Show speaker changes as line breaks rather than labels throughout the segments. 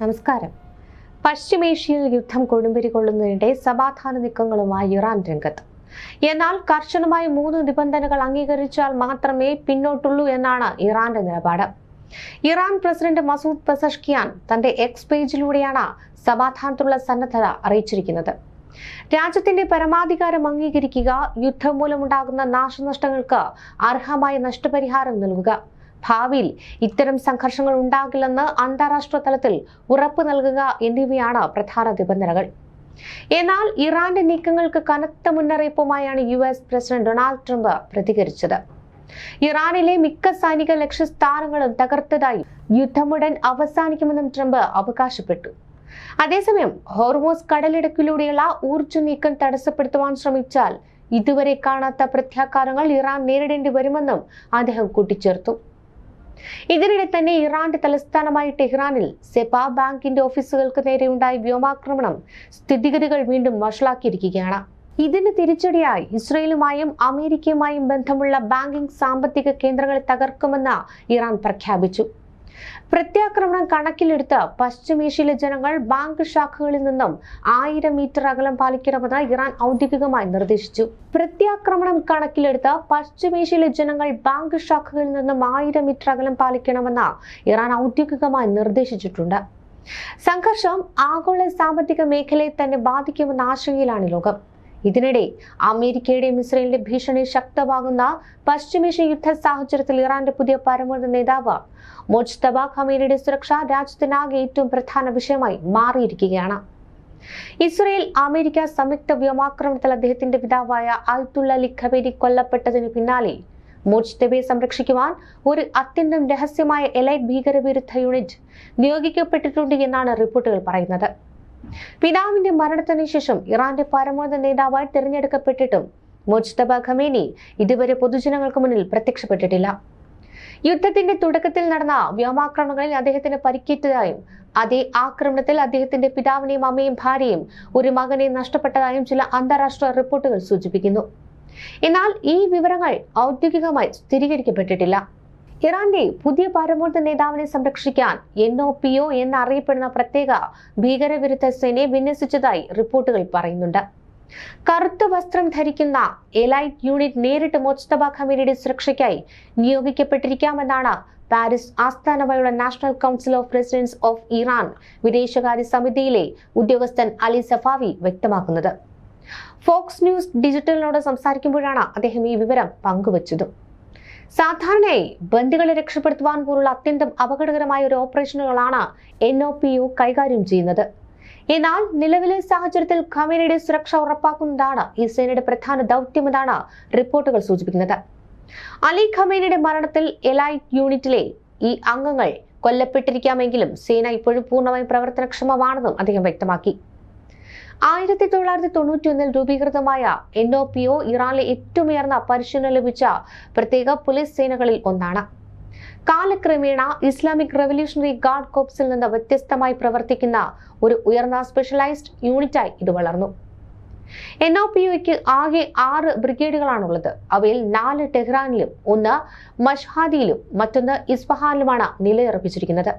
നമസ്കാരം. പശ്ചിമേഷ്യയിൽ യുദ്ധം കൊടുമ്പിരികൊള്ളുന്നതിനിടെ സമാധാന നീക്കങ്ങളുമായി ഇറാൻ രംഗത്ത്. എന്നാൽ കർശനമായ 3 നിബന്ധനകൾ അംഗീകരിച്ചാൽ മാത്രമേ പിന്നോട്ടുള്ളൂ എന്നാണ് ഇറാന്റെ നിലപാട്. ഇറാൻ പ്രസിഡന്റ് മസൂദ് പെസഷ്കിയാൻ തന്റെ എക്സ് പേജിലൂടെയാണ് സമാധാനത്തിലുള്ള സന്നദ്ധത അറിയിച്ചിരിക്കുന്നത്. രാജ്യത്തിന്റെ പരമാധികാരം അംഗീകരിക്കുക, യുദ്ധം മൂലമുണ്ടാകുന്ന നാശനഷ്ടങ്ങൾക്ക് അർഹമായ നഷ്ടപരിഹാരം നൽകുക, ഭാവിയിൽ ഇത്തരം സംഘർഷങ്ങൾ ഉണ്ടാകില്ലെന്ന് അന്താരാഷ്ട്ര തലത്തിൽ ഉറപ്പ് നൽകുക എന്നിവയാണ് പ്രധാന നിബന്ധനകൾ. എന്നാൽ ഇറാന്റെ നീക്കങ്ങൾക്ക് കനത്ത മുന്നറിയിപ്പുമായാണ് US പ്രസിഡന്റ് ഡൊണാൾഡ് ട്രംപ് പ്രതികരിച്ചത്. ഇറാനിലെ മിക്ക സൈനിക ലക്ഷ്യസ്ഥാനങ്ങളും തകർത്തതായി, യുദ്ധമുടൻ അവസാനിക്കുമെന്നും ട്രംപ് അവകാശപ്പെട്ടു. അതേസമയം ഹോർമോസ് കടലിടുക്കിലൂടെയുള്ള ഊർജ്ജ നീക്കം തടസ്സപ്പെടുത്തുവാൻ ശ്രമിച്ചാൽ ഇതുവരെ കാണാത്ത പ്രത്യാഘാതങ്ങൾ ഇറാൻ നേരിടേണ്ടി വരുമെന്നും അദ്ദേഹം കൂട്ടിച്ചേർത്തു. ഇതിനിടെ തന്നെ ഇറാന്റെ തലസ്ഥാനമായ ടെഹ്റാനിൽ സെബ ബാങ്കിന്റെ ഓഫീസുകൾക്ക് നേരെയുണ്ടായ വ്യോമാക്രമണം സ്ഥിതിഗതികൾ വീണ്ടും വഷളാക്കിയിരിക്കുകയാണ്. ഇതിന് തിരിച്ചടിയായി ഇസ്രയേലുമായും അമേരിക്കയുമായും ബന്ധമുള്ള ബാങ്കിംഗ് സാമ്പത്തിക കേന്ദ്രങ്ങളെ തകർക്കുമെന്ന് ഇറാൻ പ്രഖ്യാപിച്ചു. പ്രത്യാക്രമണം കണക്കിലെടുത്ത് പശ്ചിമേഷ്യയിലെ ജനങ്ങൾ ബാങ്ക് ശാഖകളിൽ നിന്നും 1000 മീറ്റർ അകലം പാലിക്കണമെന്ന് ഇറാൻ ഔദ്യോഗികമായി നിർദ്ദേശിച്ചു. പ്രത്യാക്രമണം കണക്കിലെടുത്ത് പശ്ചിമേഷ്യയിലെ ജനങ്ങൾ ബാങ്ക് ശാഖകളിൽ നിന്നും 1000 മീറ്റർ അകലം പാലിക്കണമെന്ന് ഇറാൻ ഔദ്യോഗികമായി നിർദ്ദേശിച്ചിട്ടുണ്ട്. സംഘർഷം ആഗോള സാമ്പത്തിക മേഖലയെ തന്നെ ബാധിക്കുമെന്ന ആശങ്കയിലാണ് ലോകം. ഇതിനിടെ അമേരിക്കയുടെയും ഇസ്രയേലിന്റെ ഭീഷണി ശക്തമാകുന്ന പശ്ചിമേഷ്യ യുദ്ധ സാഹചര്യത്തിൽ ഇറാന്റെ പുതിയ പരമോന്നത നേതാവ് മുജ്തബ ഖമേനിയുടെ സുരക്ഷ രാജ്യത്തിനാകെ ഏറ്റവും പ്രധാന വിഷയമായി മാറിയിരിക്കുകയാണ്. ഇസ്രയേൽ അമേരിക്ക സംയുക്ത വ്യോമാക്രമണത്തിൽ അദ്ദേഹത്തിന്റെ പിതാവായ അയത്തുള്ള അലി ഖമേനി കൊല്ലപ്പെട്ടതിന് പിന്നാലെ മുജ്തബയെ സംരക്ഷിക്കുവാൻ ഒരു അത്യന്തം രഹസ്യമായ എലൈറ്റ് ഭീകരവിരുദ്ധ യൂണിറ്റ് നിയോഗിക്കപ്പെട്ടിട്ടുണ്ട് എന്നാണ് റിപ്പോർട്ടുകൾ പറയുന്നത്. പിതാവിന്റെ മരണത്തിന് ശേഷം ഇറാന്റെ പരമോന്നത നേതാവായി തിരഞ്ഞെടുക്കപ്പെട്ടിട്ടും മുജ്തബ ഖമേനി ഇതുവരെ പൊതുജനങ്ങൾക്ക് മുന്നിൽ പ്രത്യക്ഷപ്പെട്ടിട്ടില്ല. യുദ്ധത്തിന്റെ തുടക്കത്തിൽ നടന്ന വ്യോമാക്രമണങ്ങളിൽ അദ്ദേഹത്തിന് പരിക്കേറ്റതായും അതേ ആക്രമണത്തിൽ അദ്ദേഹത്തിന്റെ പിതാവിനെയും അമ്മയും ഭാര്യയും ഒരു മകനെ നഷ്ടപ്പെട്ടതായും ചില അന്താരാഷ്ട്ര റിപ്പോർട്ടുകൾ സൂചിപ്പിക്കുന്നു. എന്നാൽ ഈ വിവരങ്ങൾ ഔദ്യോഗികമായി സ്ഥിരീകരിക്കപ്പെട്ടിട്ടില്ല. ഇറാന്റെ പുതിയ പരമോന്നത നേതാവിനെ സംരക്ഷിക്കാൻ NOPO എന്നറിയപ്പെടുന്ന പ്രത്യേക ഭീകരവിരുദ്ധ സേനയെ വിന്യസിച്ചതായി റിപ്പോർട്ടുകൾ പറയുന്നുണ്ട്. കറുത്ത വസ്ത്രം ധരിക്കുന്ന എലൈറ്റ് യൂണിറ്റ് നേരിട്ട് മുജ്തബ ഖമേനിയുടെ സുരക്ഷയ്ക്കായി നിയോഗിക്കപ്പെട്ടിരിക്കാമെന്നാണ് പാരീസ് ആസ്ഥാനമായുള്ള National Council of Residence of Iran വിദേശകാര്യ സമിതിയിലെ ഉദ്യോഗസ്ഥൻ അലി സഫാവി വ്യക്തമാക്കുന്നത്. ഫോക്സ് ന്യൂസ് ഡിജിറ്റലിനോട് സംസാരിക്കുമ്പോഴാണ് അദ്ദേഹം ഈ വിവരം പങ്കുവച്ചത്. സാധാരണയായി ബന്ദികളെ രക്ഷപ്പെടുത്തുവാൻ പോലുള്ള അത്യന്തം അപകടകരമായ ഒരു ഓപ്പറേഷനുകളാണ് NOPO കൈകാര്യം ചെയ്യുന്നത്. എന്നാൽ നിലവിലെ സാഹചര്യത്തിൽ ഖമേനിയുടെ സുരക്ഷ ഉറപ്പാക്കുന്നതാണ് ഈ സേനയുടെ പ്രധാന ദൗത്യമെന്നാണ് റിപ്പോർട്ടുകൾ സൂചിപ്പിക്കുന്നത്. അലി ഖമേനിയുടെ മരണത്തിൽ എലൈറ്റ് യൂണിറ്റിലെ ഈ അംഗങ്ങൾ കൊല്ലപ്പെട്ടിരിക്കാമെങ്കിലും സേന ഇപ്പോഴും പൂർണ്ണമായും പ്രവർത്തനക്ഷമമാണെന്നും അദ്ദേഹം വ്യക്തമാക്കി. 1991 രൂപീകൃതമായ NOPO ഇറാനിലെ ഏറ്റവും ഉയർന്ന പരിശീലനം ലഭിച്ച പ്രത്യേക പോലീസ് സേനകളിൽ ഒന്നാണ്. കാലക്രമേണ ഇസ്ലാമിക് റവല്യൂഷണറി ഗാർഡ് കോർപ്സിൽ നിന്ന് വ്യത്യസ്തമായി പ്രവർത്തിക്കുന്ന ഒരു ഉയർന്ന സ്പെഷ്യലൈസ്ഡ് യൂണിറ്റായി ഇത് വളർന്നു. NOPOയ്ക്ക് ആകെ 6 ബ്രിഗേഡുകളാണുള്ളത്. അവയിൽ 4 ടെഹ്റാനിലും 1 മഷ്ഹാദിയിലും മറ്റൊന്ന് ഇസ്ഫഹാനിലുമാണ് നിലയുറപ്പിച്ചിരിക്കുന്നത്.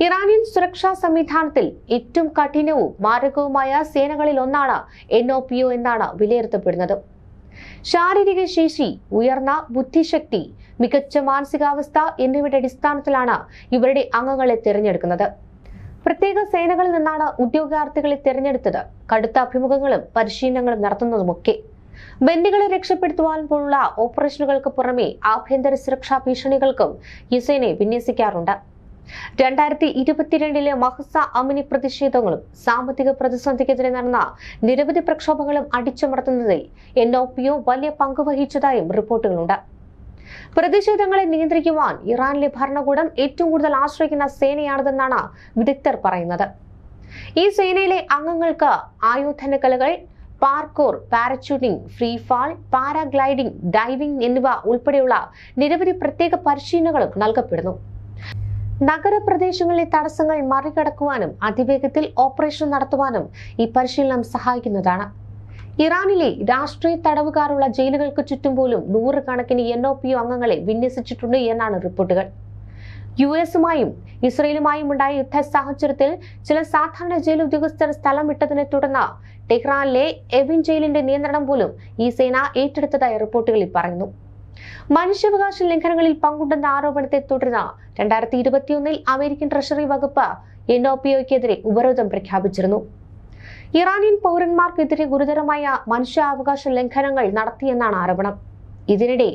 ഇറാനിയൻ സുരക്ഷാ സംവിധാനത്തിൽ ഏറ്റവും കഠിനവും മാരകവുമായ സേനകളിൽ ഒന്നാണ് NOPO എന്നാണ് വിലയിരുത്തപ്പെടുന്നത്. ശാരീരിക ശേഷി, ഉയർന്ന ബുദ്ധിശക്തി, മികച്ച മാനസികാവസ്ഥ എന്നിവയുടെ അടിസ്ഥാനത്തിലാണ് ഇവരുടെ അംഗങ്ങളെ തിരഞ്ഞെടുക്കുന്നത്. പ്രത്യേക സേനകളിൽ നിന്നാണ് ഉദ്യോഗാർത്ഥികളെ തിരഞ്ഞെടുത്തത്. കടുത്ത അഭിമുഖങ്ങളും പരിശീലനങ്ങളും നടത്തുന്നതുമൊക്കെ. ബന്ദികളെ രക്ഷപ്പെടുത്തുവാൻ പോലുള്ള ഓപ്പറേഷനുകൾക്ക് പുറമെ ആഭ്യന്തര സുരക്ഷാ ഭീഷണികൾക്കും ഈ സേനയെ വിന്യസിക്കാറുണ്ട്. 2022 മഹ്സ അമിനി പ്രതിഷേധങ്ങളും സാമ്പത്തിക പ്രതിസന്ധിക്കെതിരെ നടന്ന നിരവധി പ്രക്ഷോഭങ്ങളും അടിച്ചമർത്തുന്നതിൽ NOPO വലിയ പങ്കുവഹിച്ചതായും റിപ്പോർട്ടുകളുണ്ട്. പ്രതിഷേധങ്ങളെ നിയന്ത്രിക്കുവാൻ ഇറാനിലെ ഭരണകൂടം ഏറ്റവും കൂടുതൽ ആശ്രയിക്കുന്ന സേനയാണിതെന്നാണ് വിദഗ്ധർ പറയുന്നത്. ഈ സേനയിലെ അംഗങ്ങൾക്ക് ആയോധന കലകൾ, parkour, parachuting, free fall, paragliding, diving എന്നിവ ഉൾപ്പെടെയുള്ള നിരവധി പ്രത്യേക പരിശീലനങ്ങളും നൽകപ്പെടുന്നു. നഗരപ്രദേശങ്ങളിലെ തടസ്സങ്ങൾ മറികടക്കുവാനും അതിവേഗത്തിൽ ഓപ്പറേഷൻ നടത്തുവാനും ഈ പരിശീലനം സഹായിക്കുന്നതാണ്. ഇറാനിലെ രാഷ്ട്രീയ തടവുകാരുള്ള ജയിലുകൾക്ക് ചുറ്റും പോലും 100 കണക്കിന് NOPO അംഗങ്ങളെ വിന്യസിച്ചിട്ടുണ്ട് എന്നാണ് റിപ്പോർട്ടുകൾ. US-ഉമായും ഇസ്രയേലുമായും ഉണ്ടായ യുദ്ധ സാഹചര്യത്തിൽ ചില സാധാരണ ജയിൽ ഉദ്യോഗസ്ഥർ സ്ഥലം വിട്ടതിനെ തുടർന്ന് ടെഹ്റാനിലെ എവിൻ ജയിലിന്റെ നിയന്ത്രണം പോലും ഈ സേന ഏറ്റെടുത്തതായി റിപ്പോർട്ടുകളിൽ പറയുന്നു. മനുഷ്യാവകാശ ലംഘനങ്ങളിൽ പങ്കുണ്ടെന്ന ആരോപണത്തെ തുടർന്ന് 2021 അമേരിക്കൻ ട്രഷറി വകുപ്പ് NOPOയ്ക്കെതിരെ ഉപരോധം പ്രഖ്യാപിച്ചിരുന്നു. ഇറാനിയൻ പൗരന്മാർക്കെതിരെ ഗുരുതരമായ മനുഷ്യാവകാശ ലംഘനങ്ങൾ നടത്തിയെന്നാണ് ആരോപണം. ഇതിനിടെ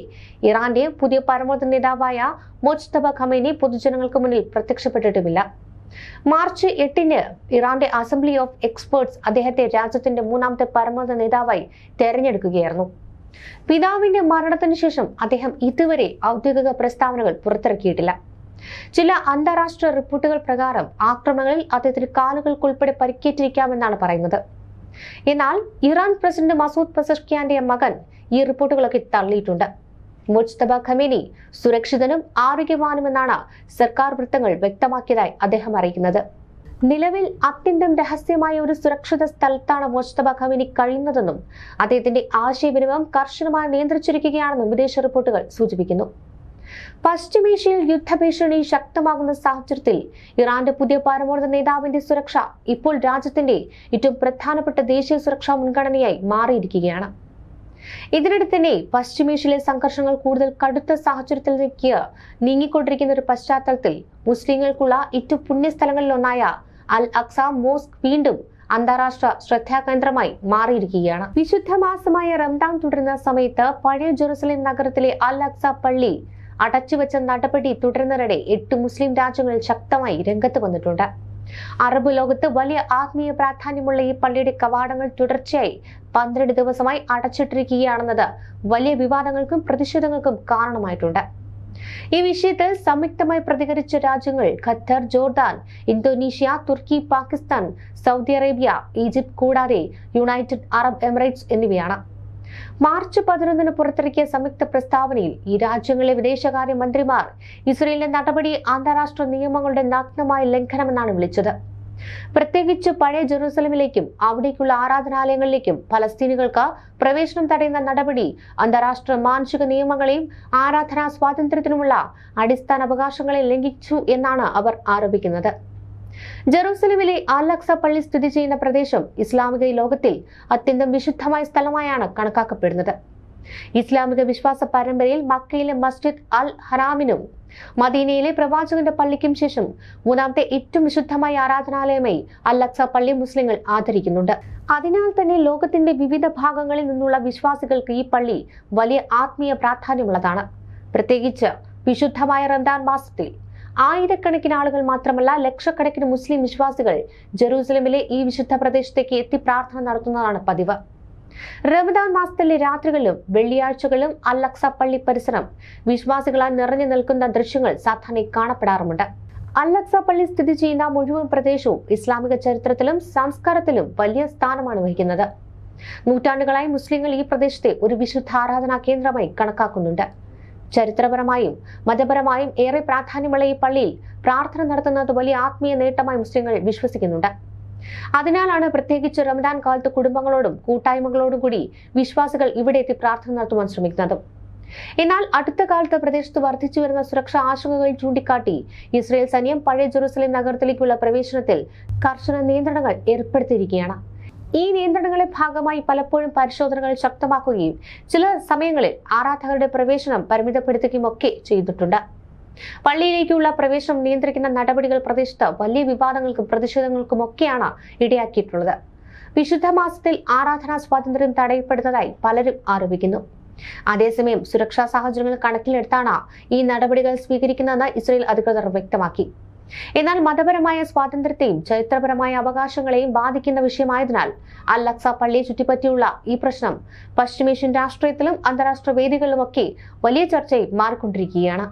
ഇറാന്റെ പുതിയ പരമോന്നത നേതാവായ മുജ്തബ ഖമേനി പൊതുജനങ്ങൾക്ക് മുന്നിൽ പ്രത്യക്ഷപ്പെട്ടിട്ടുമില്ല. മാർച്ച് 8 ഇറാന്റെ അസംബ്ലി ഓഫ് എക്സ്പേർട്സ് അദ്ദേഹത്തെ രാജ്യത്തിന്റെ 3ാമത്തെ പരമോന്നത നേതാവായി തെരഞ്ഞെടുക്കുകയായിരുന്നു. പിതാവിന്റെ മരണത്തിന് ശേഷം അദ്ദേഹം ഇതുവരെ ഔദ്യോഗിക പ്രസ്താവനകൾ പുറത്തിറക്കിയിട്ടില്ല. ചില അന്താരാഷ്ട്ര റിപ്പോർട്ടുകൾ പ്രകാരം ആക്രമണങ്ങളിൽ അദ്ദേഹത്തിന് കാലുകൾക്കുൾപ്പെടെ പരിക്കേറ്റിരിക്കാമെന്നാണ് പറയുന്നത്. എന്നാൽ ഇറാൻ പ്രസിഡന്റ് മസൂദ് പെസഷ്കിയാന്റെ മകൻ ഈ റിപ്പോർട്ടുകളൊക്കെ തള്ളിയിട്ടുണ്ട്. മുജ്തബ ഖമേനി സുരക്ഷിതനും ആരോഗ്യവാനുമെന്നാണ് സർക്കാർ വൃത്തങ്ങൾ വ്യക്തമാക്കിയതായി അദ്ദേഹം അറിയിക്കുന്നത്. നിലവിൽ അത്യന്തം രഹസ്യമായ ഒരു സുരക്ഷിത സ്ഥലത്താണ് മുജ്തബ ഖമേനി കഴിയുന്നതെന്നും അദ്ദേഹത്തിന്റെ ആശയവിനിമയം കർശനമായി നിയന്ത്രിച്ചിരിക്കുകയാണെന്നും വിദേശ റിപ്പോർട്ടുകൾ സൂചിപ്പിക്കുന്നു. പശ്ചിമേഷ്യയിൽ യുദ്ധഭീഷണി ശക്തമാകുന്ന സാഹചര്യത്തിൽ ഇറാന്റെ പുതിയ പരമോന്നത നേതാവിന്റെ സുരക്ഷ ഇപ്പോൾ രാജ്യത്തിന്റെ ഏറ്റവും പ്രധാനപ്പെട്ട ദേശീയ സുരക്ഷാ മുൻഗണനയായി മാറിയിരിക്കുകയാണ്. ഇതിനിടെ തന്നെ പശ്ചിമേഷ്യയിലെ സംഘർഷങ്ങൾ കൂടുതൽ കടുത്ത സാഹചര്യത്തിലേക്ക് നീങ്ങിക്കൊണ്ടിരിക്കുന്ന ഒരു പശ്ചാത്തലത്തിൽ മുസ്ലിങ്ങൾക്കുള്ള ഏറ്റവും പുണ്യസ്ഥലങ്ങളിലൊന്നായ അൽ അക്സ മോസ്ക് വീണ്ടും അന്താരാഷ്ട്ര ശ്രദ്ധാകേന്ദ്രമായി മാറിയിരിക്കുകയാണ്. വിശുദ്ധ മാസമായ റംദാൻ തുടരുന്ന സമയത്ത് പഴയ ജെറുസലേം നഗരത്തിലെ അൽ അക്സ പള്ളി അടച്ചുവെച്ച നടപടി തുടരുന്നതിനിടെ 8 മുസ്ലിം രാജ്യങ്ങൾ ശക്തമായി രംഗത്ത് വന്നിട്ടുണ്ട്. അറബ് ലോകത്ത് വലിയ ആത്മീയ പ്രാധാന്യമുള്ള ഈ പള്ളിയുടെ കവാടങ്ങൾ തുടർച്ചയായി 12 ദിവസമായി അടച്ചിട്ടിരിക്കുകയാണെന്നത് വലിയ വിവാദങ്ങൾക്കും പ്രതിഷേധങ്ങൾക്കും കാരണമായിട്ടുണ്ട്. ഈ വിഷയത്തിൽ സംയുക്തമായി പ്രതികരിച്ച രാജ്യങ്ങൾ ഖത്തർ, ജോർദാൻ, ഇന്തോനേഷ്യ, തുർക്കി, പാകിസ്ഥാൻ, സൗദി അറേബ്യ, ഈജിപ്ത് കൂടാതെ യുണൈറ്റഡ് അറബ് എമിറേറ്റ്സ് എന്നിവയാണ്. മാർച്ച് 11 പുറത്തിറക്കിയ സംയുക്ത പ്രസ്താവനയിൽ ഈ രാജ്യങ്ങളിലെ വിദേശകാര്യ മന്ത്രിമാർ ഇസ്രയേലിന്റെ നടപടി അന്താരാഷ്ട്ര നിയമങ്ങളുടെ നഗ്നമായ ലംഘനമെന്നാണ് വിളിച്ചത്. പ്രത്യേകിച്ച് പഴയ ജെറുസലേമിലേക്കും അവിടേക്കുള്ള ആരാധനാലയങ്ങളിലേക്കും ഫലസ്തീനികൾക്ക് പ്രവേശനം തടയുന്ന നടപടി അന്താരാഷ്ട്ര മാനുഷിക നിയമങ്ങളെയും ആരാധനാ സ്വാതന്ത്ര്യത്തിനുമുള്ള അടിസ്ഥാന അവകാശങ്ങളെ ലംഘിച്ചു എന്നാണ് അവർ ആരോപിക്കുന്നത്. ജെറുസലേമിലെ അൽ അക്സ പള്ളി സ്ഥിതി ചെയ്യുന്ന പ്രദേശം ഇസ്ലാമിക ലോകത്തിൽ അത്യന്തം വിശുദ്ധമായ സ്ഥലമായാണ് കണക്കാക്കപ്പെടുന്നത്. ഇസ്ലാമിക വിശ്വാസ പരമ്പരയിൽ മക്കയിലെ മസ്ജിദ് അൽ ഹറാമിനും മദീനയിലെ പ്രവാചകന്റെ പള്ളിക്കും ശേഷം 3ാമത്തെ ഏറ്റവും വിശുദ്ധമായ ആരാധനാലയമായി അൽ അക്സ പള്ളി മുസ്ലിങ്ങൾ ആദരിക്കുന്നുണ്ട്. അതിനാൽ തന്നെ ലോകത്തിന്റെ വിവിധ ഭാഗങ്ങളിൽ നിന്നുള്ള വിശ്വാസികൾക്ക് ഈ പള്ളി വലിയ ആത്മീയ പ്രാധാന്യമുള്ളതാണ്. പ്രത്യേകിച്ച് വിശുദ്ധമായ റംദാൻ മാസത്തിൽ ആയിരക്കണക്കിന് ആളുകൾ മാത്രമല്ല ലക്ഷക്കണക്കിന് മുസ്ലിം വിശ്വാസികൾ ജെറൂസലേമിലെ ഈ വിശുദ്ധ പ്രദേശത്തേക്ക് എത്തി പ്രാർത്ഥന നടത്തുന്നതാണ് പതിവ്. റമദാൻ മാസത്തിലെ രാത്രികളിലും വെള്ളിയാഴ്ചകളിലും അൽ അക്സ പള്ളി പരിസരം വിശ്വാസികളാൽ നിറഞ്ഞു നിൽക്കുന്ന ദൃശ്യങ്ങൾ സാധാരണ കാണപ്പെടാറുമുണ്ട്. അൽ അക്സ പള്ളി സ്ഥിതി ചെയ്യുന്ന മുഴുവൻ പ്രദേശവും ഇസ്ലാമിക ചരിത്രത്തിലും സംസ്കാരത്തിലും വലിയ സ്ഥാനമാണ് വഹിക്കുന്നത്. നൂറ്റാണ്ടുകളായി മുസ്ലിങ്ങൾ ഈ പ്രദേശത്തെ ഒരു വിശുദ്ധ ആരാധനാ കേന്ദ്രമായി കണക്കാക്കുന്നുണ്ട്. ചരിത്രപരമായും മതപരമായും ഏറെ പ്രാധാന്യമുള്ള ഈ പള്ളിയിൽ പ്രാർത്ഥന നടത്തുന്നത് വലിയ ആത്മീയ നേട്ടമായി മുസ്ലിങ്ങൾ വിശ്വസിക്കുന്നുണ്ട്. അതിനാലാണ് പ്രത്യേകിച്ച് റമദാൻ കാലത്ത് കുടുംബങ്ങളോടും കൂട്ടായ്മകളോടും കൂടി വിശ്വാസികൾ ഇവിടെ എത്തി പ്രാർത്ഥന നടത്തുവാൻ ശ്രമിക്കുന്നത്. എന്നാൽ അടുത്ത കാലത്ത് പ്രദേശത്ത് വർദ്ധിച്ചു വരുന്ന സുരക്ഷാ ആശങ്കകൾ ചൂണ്ടിക്കാട്ടി ഇസ്രയേൽ സൈന്യം പഴയ ജെറുസലേം നഗരത്തിലേക്കുള്ള പ്രവേശനത്തിൽ കർശന നിയന്ത്രണങ്ങൾ ഏർപ്പെടുത്തിയിരിക്കുകയാണ്. ഈ നിയന്ത്രണങ്ങളുടെ ഭാഗമായി പലപ്പോഴും പരിശോധനകൾ ശക്തമാക്കുകയും ചില സമയങ്ങളിൽ ആരാധകരുടെ പ്രവേശനം പരിമിതപ്പെടുത്തുകയും ഒക്കെ ചെയ്തിട്ടുണ്ട്. പള്ളിയിലേക്കുള്ള പ്രവേശനം നിയന്ത്രിക്കുന്ന നടപടികൾ പ്രദേശത്ത് വലിയ വിവാദങ്ങൾക്കും പ്രതിഷേധങ്ങൾക്കും ഒക്കെയാണ് ഇടയാക്കിയിട്ടുള്ളത്. വിശുദ്ധ മാസത്തിൽ ആരാധനാ സ്വാതന്ത്ര്യം തടയപ്പെടുന്നതായി പലരും ആരോപിക്കുന്നു. അതേസമയം സുരക്ഷാ സാഹചര്യങ്ങൾ കണക്കിലെടുത്താണ് ഈ നടപടികൾ സ്വീകരിക്കുന്നതെന്ന് ഇസ്രയേൽ അധികൃതർ വ്യക്തമാക്കി. എന്നാൽ മതപരമായ സ്വാതന്ത്ര്യത്തെയും ചരിത്രപരമായ അവകാശങ്ങളെയും ബാധിക്കുന്ന വിഷയമായതിനാൽ അൽ അക്സ പള്ളിയെ ചുറ്റിപ്പറ്റിയുള്ള ഈ പ്രശ്നം പശ്ചിമേഷ്യൻ രാഷ്ട്രീയത്തിലും അന്താരാഷ്ട്ര വേദികളിലുമൊക്കെ വലിയ ചർച്ചയിൽ മാറിക്കൊണ്ടിരിക്കുകയാണ്.